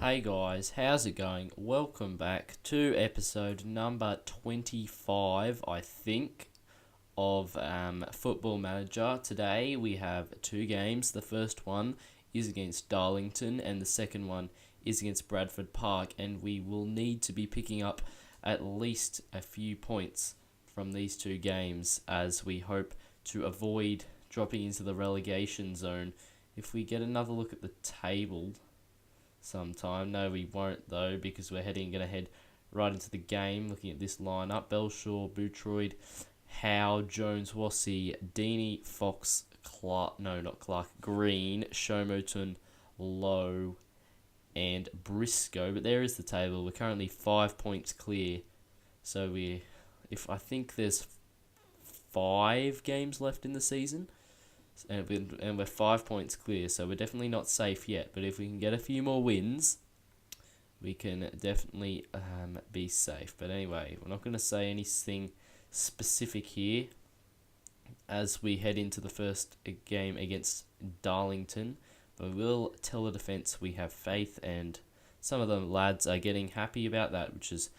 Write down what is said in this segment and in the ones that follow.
Hey guys, how's it going? Welcome back to episode number 25, I think, of Football Manager. Today we have two games. The first one is against Darlington and the second one is against Bradford Park, and we will need to be picking up at least a few points from these two games as we hope to avoid dropping into the relegation zone. If we get another look at the table sometime. No, we won't though, because we're gonna head right into the game. Looking at this lineup: Belshaw, Bootroyd, Howe, Jones, Wassey, Deeney, Fox, Clark. No, not Clark. Green, Shomoton, Lowe, and Briscoe. But there is the table. We're currently 5 points clear. So I think there's 5 games left in the season, and we're 5 points clear, so we're definitely not safe yet. But if we can get a few more wins, we can definitely be safe. But anyway, we're not going to say anything specific here as we head into the first game against Darlington. But we will tell the defence we have faith, and some of the lads are getting happy about that, which is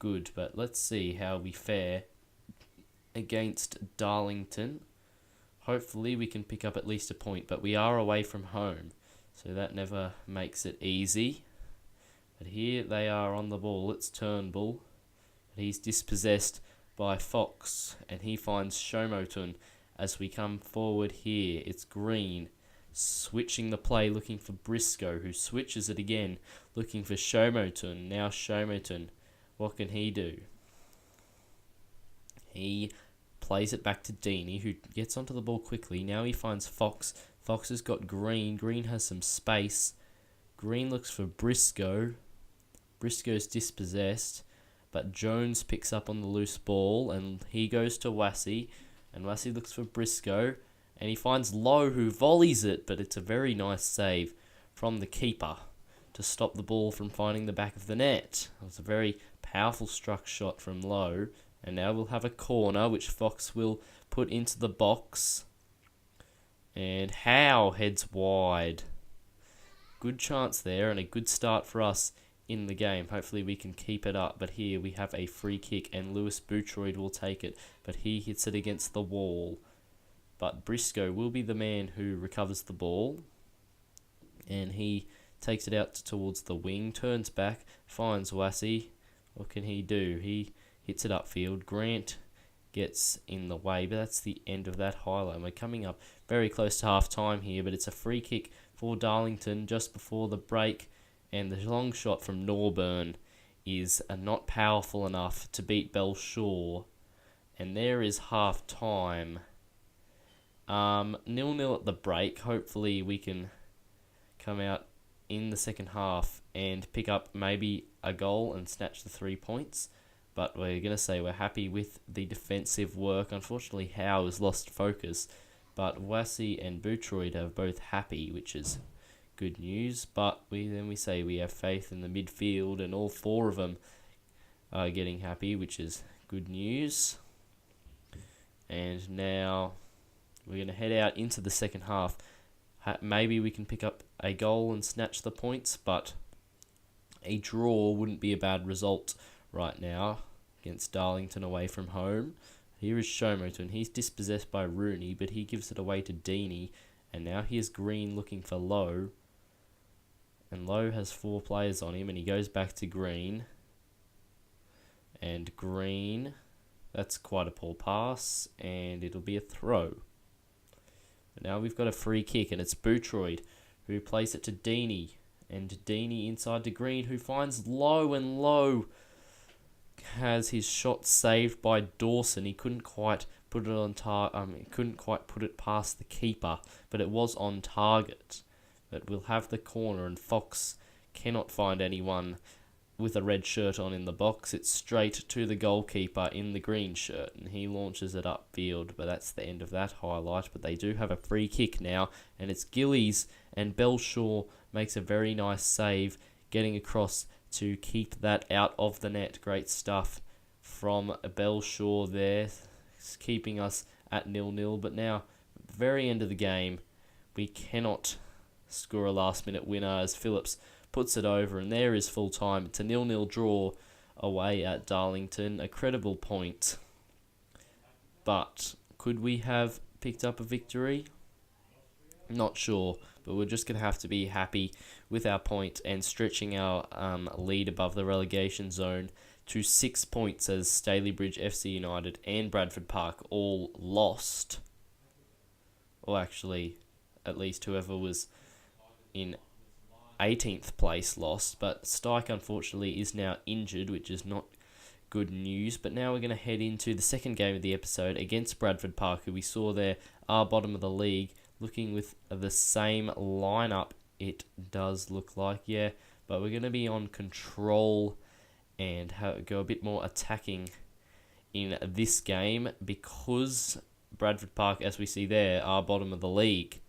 good. But let's see how we fare against Darlington. Hopefully we can pick up at least a point, but we are away from home, so that never makes it easy. But here they are on the ball. It's Turnbull. He's dispossessed by Fox, and he finds Shomoton as we come forward here. It's Green switching the play, looking for Briscoe, who switches it again, looking for Shomoton. Now Shomoton, what can he do? He plays it back to Deeney, who gets onto the ball quickly. Now he finds Fox. Fox has got Green. Green has some space. Green looks for Briscoe. Briscoe's dispossessed, but Jones picks up on the loose ball, and he goes to Wassey. And Wassey looks for Briscoe, and he finds Lowe, who volleys it, but it's a very nice save from the keeper to stop the ball from finding the back of the net. It was a very powerful struck shot from Lowe. And now we'll have a corner, which Fox will put into the box. And Howe heads wide. Good chance there, and a good start for us in the game. Hopefully we can keep it up. But here we have a free kick, and Lewis Bootroyd will take it. But he hits it against the wall. But Briscoe will be the man who recovers the ball. And he takes it out towards the wing, turns back, finds Wassey. What can he do? He hits it upfield. Grant gets in the way, but that's the end of that highlight. We're coming up very close to half time here, but it's a free kick for Darlington just before the break, and the long shot from Norburn is not powerful enough to beat Belshaw, and there is half time. 0-0 at the break. Hopefully we can come out in the second half and pick up maybe a goal and snatch the 3 points. But we're going to say we're happy with the defensive work. Unfortunately, Howe has lost focus. But Wassey and Bootroyd are both happy, which is good news. But we say we have faith in the midfield, and all 4 of them are getting happy, which is good news. And now we're going to head out into the second half. Maybe we can pick up a goal and snatch the points, but a draw wouldn't be a bad result right now against Darlington away from home. Here is Shomoton. He's dispossessed by Rooney, but he gives it away to Deeney. And now here's Green looking for Lowe. And Lowe has 4 players on him, and he goes back to Green. And Green, that's quite a poor pass, and it'll be a throw. But now we've got a free kick, and it's Bootroyd who plays it to Deeney. And Deeney inside to Green, who finds Lowe, and Lowe has his shot saved by Dawson. He couldn't quite put it on couldn't quite put it past the keeper, but it was on target. But we'll have the corner, and Fox cannot find anyone with a red shirt on in the box. It's straight to the goalkeeper in the green shirt, and he launches it upfield. But that's the end of that highlight. But they do have a free kick now, and it's Gillies, and Belshaw makes a very nice save, getting across to keep that out of the net. Great stuff from Belshaw there, keeping us at 0-0. But now, at the very end of the game, we cannot score a last-minute winner as Phillips puts it over, and there is full time. It's a 0-0 draw away at Darlington. A credible point. But could we have picked up a victory? Not sure, but we're just going to have to be happy with our point and stretching our lead above the relegation zone to 6 points, as Stalybridge, FC United and Bradford Park all lost. Or actually, at least whoever was in 18th place lost. But Stike, unfortunately, is now injured, which is not good news. But now we're going to head into the second game of the episode against Bradford Park, who we saw there are bottom of the league, looking with the same lineup. It does look like, yeah. But we're going to be on control and go a bit more attacking in this game, because Bradford Park, as we see there, are bottom of the league,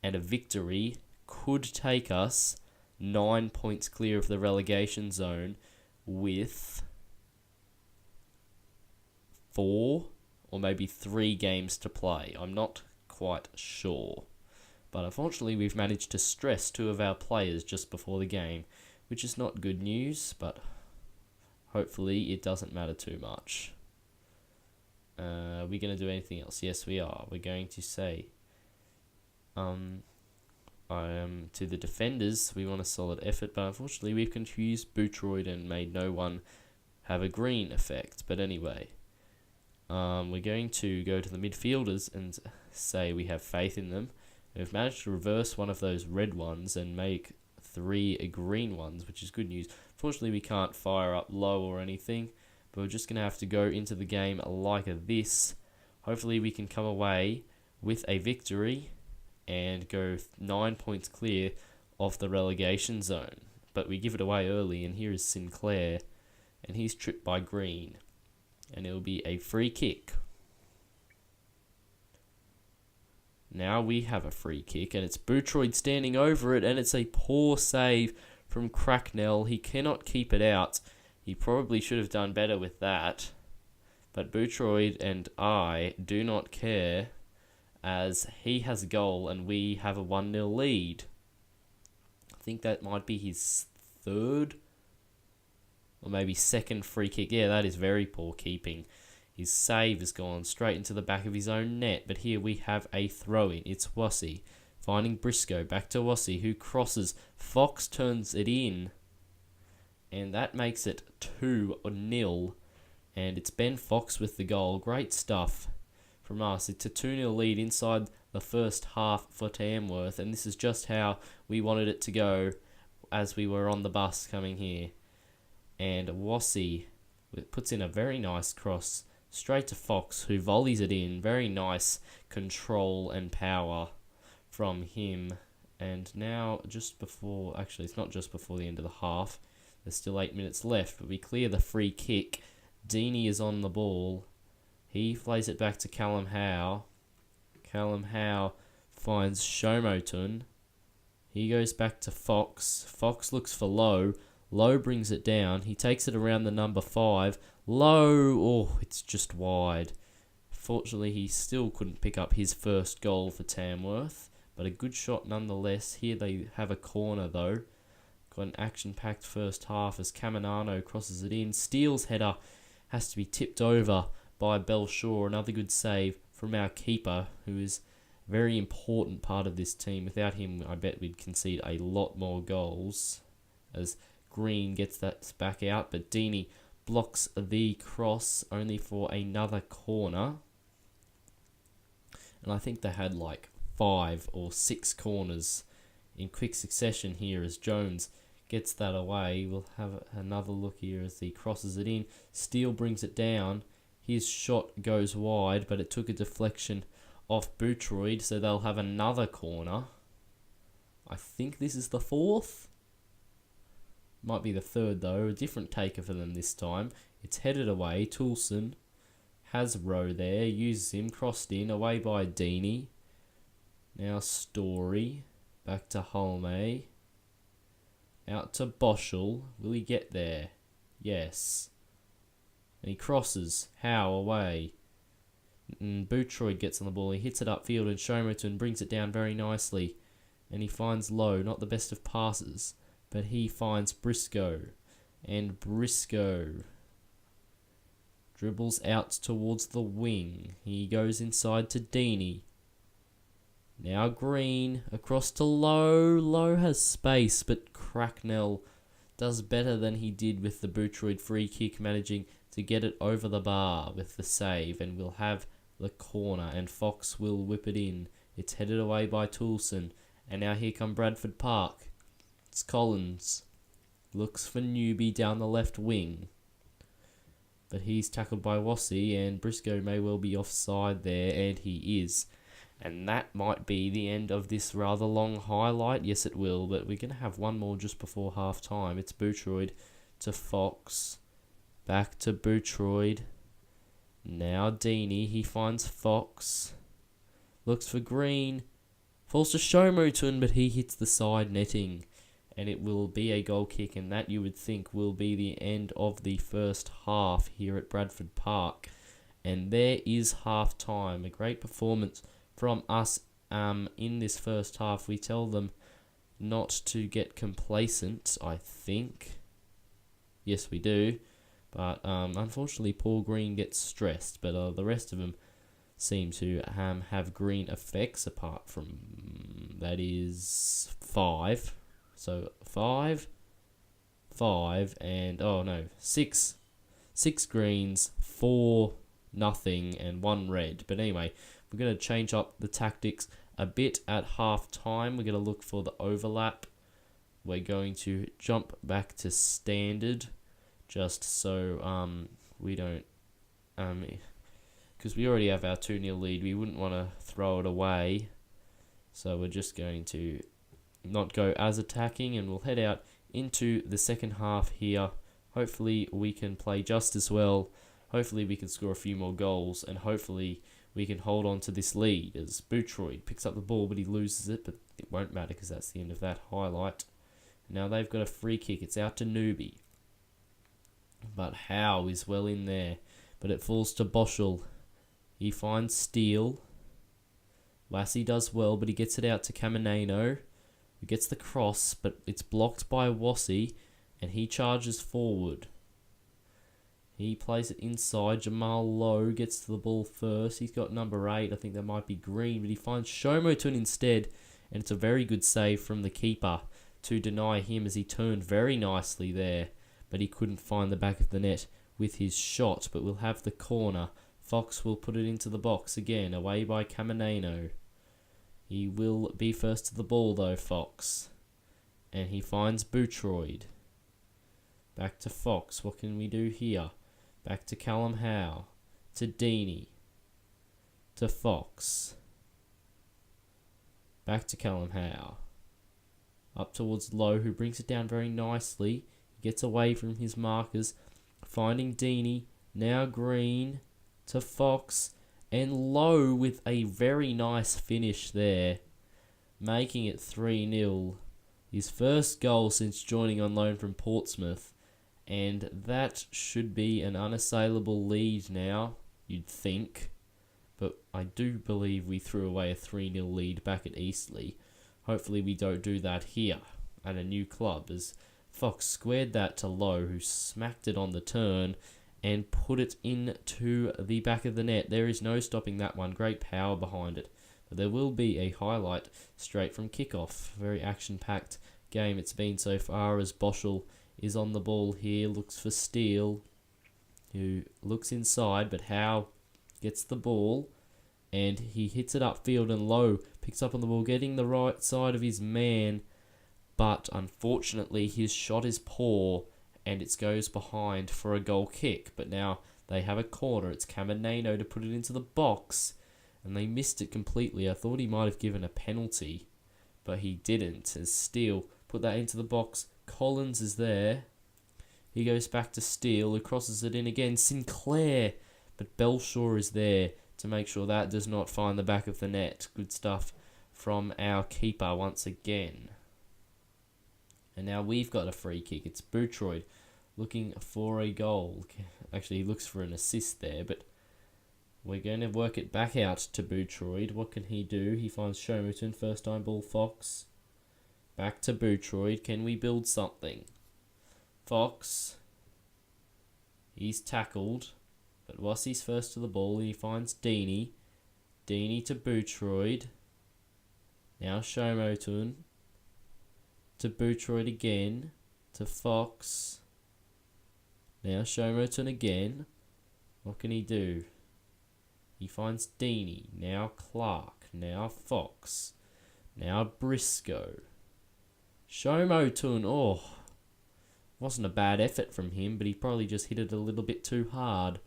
and a victory could take us 9 points clear of the relegation zone with 4 or maybe 3 games to play. I'm not quite sure. But unfortunately, we've managed to stress 2 of our players just before the game, which is not good news, but hopefully it doesn't matter too much. Are we going to do anything else? Yes, we are. We're going to say to the defenders, we want a solid effort, but unfortunately we've confused Bootroyd and made no one have a green effect. But anyway, we're going to go to the midfielders and say we have faith in them. We've managed to reverse one of those red ones and make 3 green ones, which is good news. Fortunately, we can't fire up low or anything, but we're just going to have to go into the game like this. Hopefully, we can come away with a victory and go 9 points clear of the relegation zone. But we give it away early, and here is Sinclair, and he's tripped by Green, and it'll be a free kick. Now we have a free kick, and it's Bootroyd standing over it, and it's a poor save from Cracknell. He cannot keep it out. He probably should have done better with that. But Bootroyd and I do not care, as he has a goal and we have a 1-0 lead. I think that might be his 3rd or maybe 2nd free kick. Yeah, that is very poor keeping. His save has gone straight into the back of his own net, but here we have a throw-in. It's Wassy finding Briscoe, back to Wassy, who crosses. Fox turns it in, and that makes it 2-0, and it's Ben Fox with the goal. Great stuff from us. It's a 2-0 lead inside the first half for Tamworth, and this is just how we wanted it to go as we were on the bus coming here. And Wassy puts in a very nice cross straight to Fox, who volleys it in. Very nice control and power from him. And now, just before, actually it's not just before the end of the half, there's still 8 minutes left, but we clear the free kick. Deeney is on the ball. He plays it back to Callum Howe. Callum Howe finds Shomotun. He goes back to Fox. Fox looks for Lowe. Lowe brings it down. He takes it around the number 5. Lowe, oh, it's just wide. Fortunately, he still couldn't pick up his first goal for Tamworth, but a good shot nonetheless. Here they have a corner though. Got an action-packed first half as Caminano crosses it in. Steele's header has to be tipped over by Belshaw. Another good save from our keeper, who is a very important part of this team. Without him, I bet we'd concede a lot more goals, as Green gets that back out, but Deeney blocks the cross only for another corner. And I think they had like 5 or 6 corners in quick succession here as Jones gets that away. We'll have another look here as he crosses it in. Steele brings it down. His shot goes wide, but it took a deflection off Bootroyd, so they'll have another corner. I think this is the 4th. Might be the 3rd though. A different taker for them this time. It's headed away. Toulson has Rowe there. Uses him. Crossed in. Away by Deeney. Now Story. Back to Holme. Out to Boschel. Will he get there? Yes. And he crosses. Howe away. And Bootroyd gets on the ball. He hits it upfield, and Shomerton brings it down very nicely. And he finds Lowe. Not the best of passes, but he finds Briscoe. And Briscoe dribbles out towards the wing. He goes inside to Deeney. Now Green across to Lowe. Lowe has space, but Cracknell does better than he did with the Bootroyd free kick, managing to get it over the bar with the save, and we'll have the corner, and Fox will whip it in. It's headed away by Toulson, and now here come Bradford Park. It's Collins. Looks for Newby down the left wing. But he's tackled by Wassey, and Briscoe may well be offside there, and he is. And that might be the end of this rather long highlight. Yes, it will, but we're going to have one more just before half time. It's Bootroyd to Fox. Back to Bootroyd. Now Deeney. He finds Fox. Looks for Green. Falls to Showmoton, but he hits the side netting. And it will be a goal kick, and that you would think will be the end of the first half here at Bradford Park. And there is half time. A great performance from us in this first half. We tell them not to get complacent, I think. Yes, we do. But unfortunately, Paul Green gets stressed. But the rest of them seem to have green effects, apart from, that is 5. So 5, and, oh no, 6. 6 greens, 4 nothing, and 1 red. But anyway, we're going to change up the tactics a bit at half time. We're going to look for the overlap. We're going to jump back to standard, just so we don't, because we already have our 2-0 lead. We wouldn't want to throw it away. So we're just going to not go as attacking, and we'll head out into the second half here. Hopefully we can play just as well. Hopefully we can score a few more goals, and hopefully we can hold on to this lead as Bootroyd picks up the ball, but he loses it, but it won't matter because that's the end of that highlight. Now they've got a free kick. It's out to Newby, but Howe is well in there, but it falls to Boschel. He finds Steele. Lassie does well, but he gets it out to Caminano, who gets the cross, but it's blocked by Wassey, and he charges forward. He plays it inside. Jamal Lowe gets to the ball first. He's got number 8. I think that might be Green, but he finds Showmoton instead, and it's a very good save from the keeper to deny him, as he turned very nicely there, but he couldn't find the back of the net with his shot. But we'll have the corner. Fox will put it into the box again, away by Caminano. He will be first to the ball though, Fox. And he finds Bootroyd. Back to Fox. What can we do here? Back to Callum Howe. To Deeney. To Fox. Back to Callum Howe. Up towards Lowe, who brings it down very nicely. He gets away from his markers. Finding Deeney. Now Green. To Fox. And Lowe with a very nice finish there, making it 3-0. His first goal since joining on loan from Portsmouth. And that should be an unassailable lead now, you'd think. But I do believe we threw away a 3-0 lead back at Eastleigh. Hopefully we don't do that here at a new club, as Fox squared that to Lowe, who smacked it on the turn and put it into the back of the net. There is no stopping that one. Great power behind it. But there will be a highlight straight from kickoff. Very action-packed game it's been so far, as Boschel is on the ball here. Looks for Steele, who looks inside, but Howe gets the ball, and he hits it upfield, and Lowe picks up on the ball, getting the right side of his man. But unfortunately, his shot is poor, and it goes behind for a goal kick. But now they have a corner. It's Caminano to put it into the box, and they missed it completely. I thought he might have given a penalty, but he didn't, as Steele put that into the box. Collins is there. He goes back to Steele, who crosses it in again. Sinclair, but Belshaw is there to make sure that does not find the back of the net. Good stuff from our keeper once again. And now we've got a free kick. It's Bootroyd looking for a goal. Actually, he looks for an assist there, but we're going to work it back out to Bootroyd. What can he do? He finds Showmoton, first time ball Fox. Back to Bootroyd. Can we build something? Fox. He's tackled. But Wassie's first to the ball. And he finds Deanie. Deanie to Bootroyd. Now Shomotun. To Bootroyd again. To Fox. Now Shomotun again. What can he do? He finds Deanie. Now Clark. Now Fox. Now Briscoe. Shomotun. Oh. Wasn't a bad effort from him, but he probably just hit it a little bit too hard.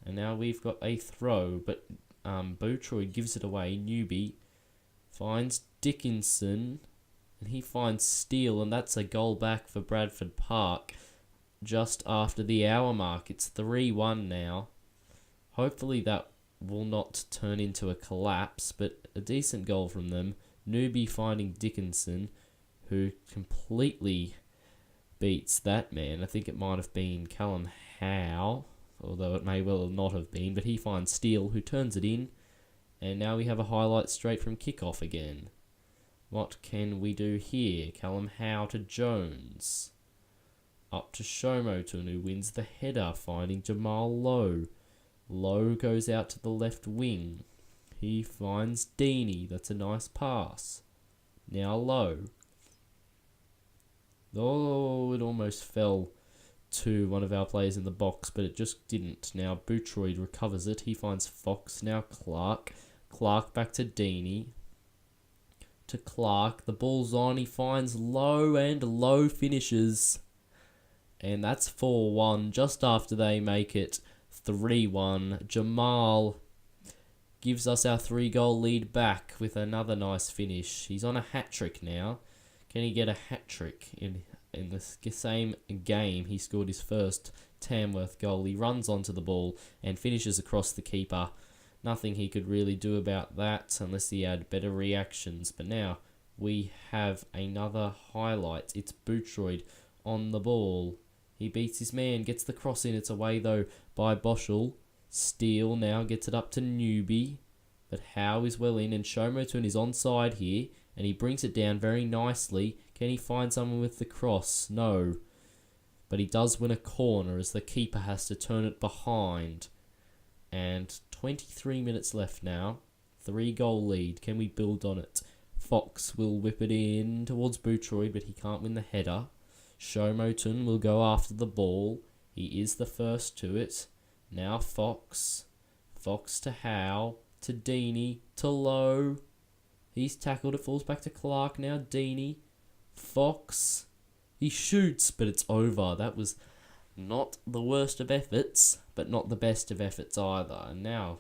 And now we've got a throw, but Bootroyd gives it away. Newbie finds Dickinson, and he finds Steele, and that's a goal back for Bradford Park just after the hour mark. It's 3-1 now. Hopefully that will not turn into a collapse, but a decent goal from them. Newbie finding Dickinson, who completely beats that man. I think it might have been Callum Howe, although it may well not have been, but he finds Steele, who turns it in, and now we have a highlight straight from kickoff again. What can we do here? Callum Howe to Jones. Up to Shomotun, who wins the header, finding Jamal Lowe. Lowe goes out to the left wing. He finds Deanie. That's a nice pass. Now Lowe. Oh, it almost fell to one of our players in the box, but it just didn't. Now Bootroyd recovers it. He finds Fox. Now Clark. Clark back to Deanie. To Clark. The ball's on. He finds Lowe, and Lowe finishes. And that's 4-1 just after they make it 3-1. Jamal gives us our 3-goal lead back with another nice finish. He's on a hat-trick now. Can he get a hat-trick? In the same game, he scored his first Tamworth goal. He runs onto the ball and finishes across the keeper. Nothing he could really do about that unless he had better reactions. But now we have another highlight. It's Bootroyd on the ball. He beats his man, gets the cross in. It's away though by Boschel. Steele now gets it up to Newbie. But Howe is well in, and Shomotun is onside here. And he brings it down very nicely. Can he find someone with the cross? No. But he does win a corner as the keeper has to turn it behind. And 23 minutes left now. 3-goal lead. Can we build on it? Fox will whip it in towards Bootroyd, but he can't win the header. Shomotun will go after the ball. He is the first to it. Now Fox. Fox to Howe. To Deanie. To Lowe. He's tackled. It falls back to Clark. Now Deanie. Fox. He shoots, but it's over. That was not the worst of efforts, but not the best of efforts either. And now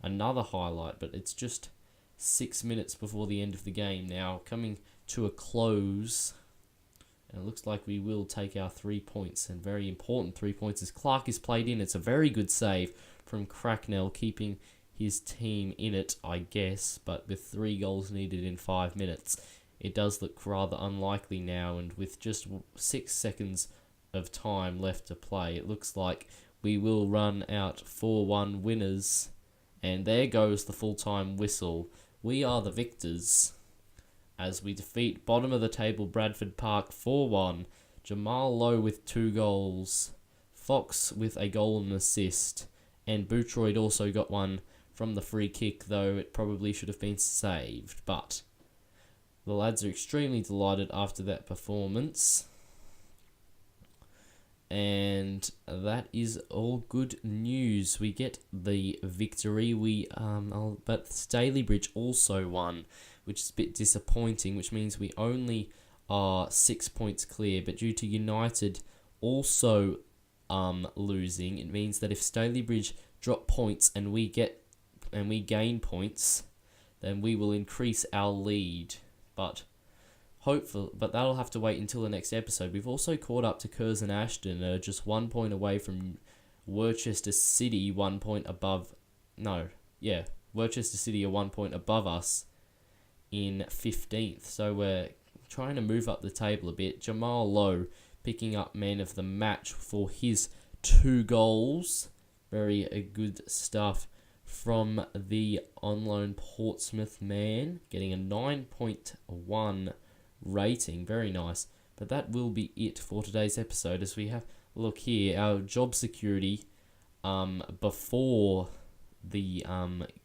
another highlight, but it's just 6 minutes before the end of the game now, coming to a close. And it looks like we will take our 3 points, and very important 3 points as Clark is played in. It's a very good save from Cracknell, keeping his team in it, I guess, but with 3 goals needed in 5 minutes, it does look rather unlikely now, and with just 6 seconds of time left to play, it looks like we will run out 4-1 winners, and there goes the full-time whistle. We are the victors as we defeat bottom of the table Bradford Park 4-1, Jamal Lowe with 2 goals, Fox with a goal and assist, and Bootroyd also got one from the free kick, though it probably should have been saved. But the lads are extremely delighted after that performance. And that is all good news. We get the victory. But Stalybridge also won, which is a bit disappointing, which means we only are 6 points clear. But due to United also losing, it means that if Stalybridge drop points and we gain points, then we will increase our lead. But that'll have to wait until the next episode. We've also caught up to Curzon Ashton, just 1 point away from Worcester City, 1 point above. Worcester City are 1 point above us in 15th. So we're trying to move up the table a bit. Jamal Lowe picking up man of the match for his 2 goals. Very good stuff from the on loan Portsmouth man, getting a 9.1 rating. Very nice. But that will be it for today's episode. As we have a look here, our job security before the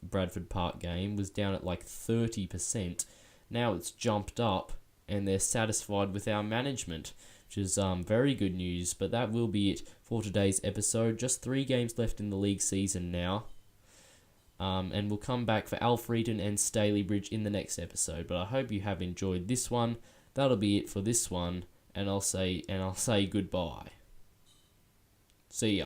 Bradford Park game was down at like 30%. Now it's jumped up, and they're satisfied with our management, which is very good news. But that will be it for today's episode. Just 3 games left in the league season now. And we'll come back for Alfreton and Stalybridge in the next episode. But I hope you have enjoyed this one. That'll be it for this one, and I'll say goodbye. See ya.